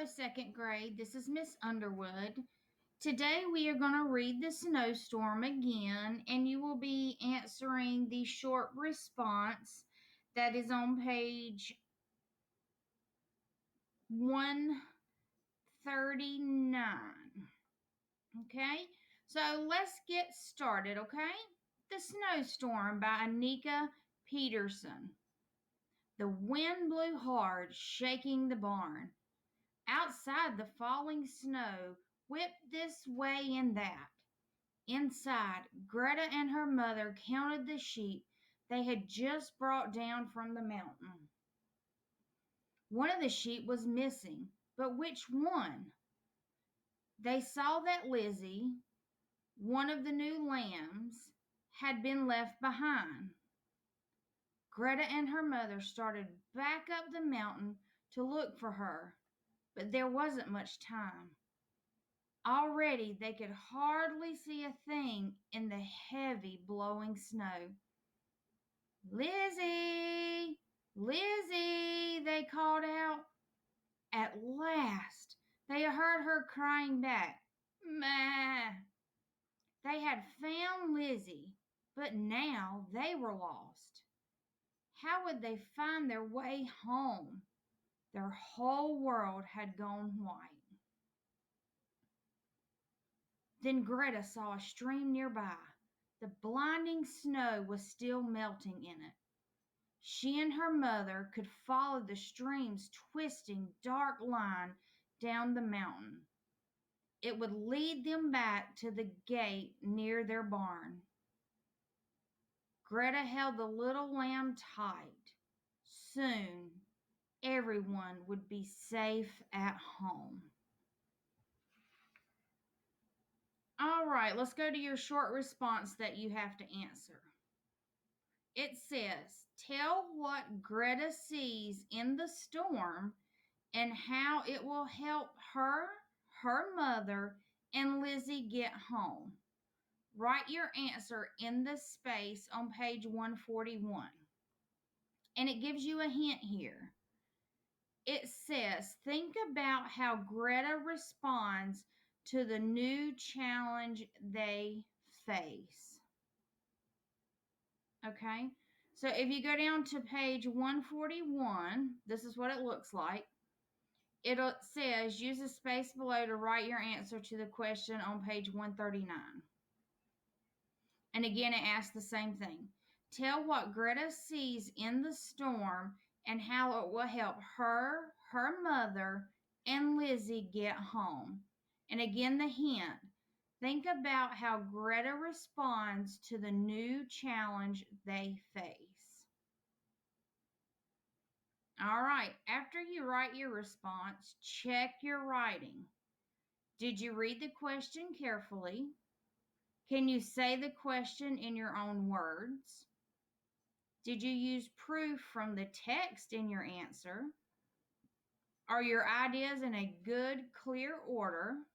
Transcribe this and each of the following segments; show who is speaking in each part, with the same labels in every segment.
Speaker 1: Hello, second grade. This is Miss Underwood. Today we are going to read the Snowstorm again, and you will be answering the short response that is on page 139. Okay, so let's get started, okay? The Snowstorm by Anika Peterson. The wind blew hard, shaking the barn. Outside, the falling snow whipped this way and that. Inside, Greta and her mother counted the sheep they had just brought down from the mountain. One of the sheep was missing, but which one? They saw that Lizzie, one of the new lambs, had been left behind. Greta and her mother started back up the mountain to look for her, but there wasn't much time. Already they could hardly see a thing in the heavy blowing snow. "Lizzie! Lizzie!" they called out. At last they heard her crying back, "Ma!" They had found Lizzie, but now they were lost. How would they find their way home? Their whole world had gone white. Then Greta saw a stream nearby. The blinding snow was still melting in it. She and her mother could follow the stream's twisting dark line down the mountain. It would lead them back to the gate near their barn. Greta held the little lamb tight. Soon, everyone would be safe at home. All right, let's go to your short response that you have to answer. It says, tell what Greta sees in the storm and how it will help her, her mother, and Lizzie get home. Write your answer in the space on page 141. And it gives you a hint here. It says, think about how Greta responds to the new challenge they face. Okay, so if you go down to page 141, this is what it looks like. It says, use the space below to write your answer to the question on page 139. And again, it asks the same thing. Tell what Greta sees in the storm and how it will help her, her mother, and Lizzie get home. And again, the hint. Think about how Greta responds to the new challenge they face. All right, after you write your response, check your writing. Did you read the question carefully? Can you say the question in your own words? Did you use proof from the text in your answer? Are your ideas in a good, clear order?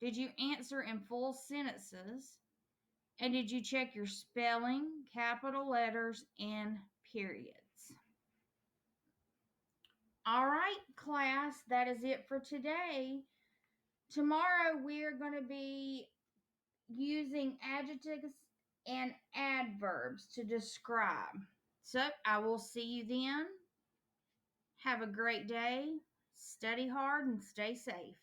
Speaker 1: Did you answer in full sentences? And did you check your spelling, capital letters, and periods? All right, class, that is it for today. Tomorrow we are going to be using adjectives and adverbs to describe. So I will see you then. Have a great day. Study hard and stay safe.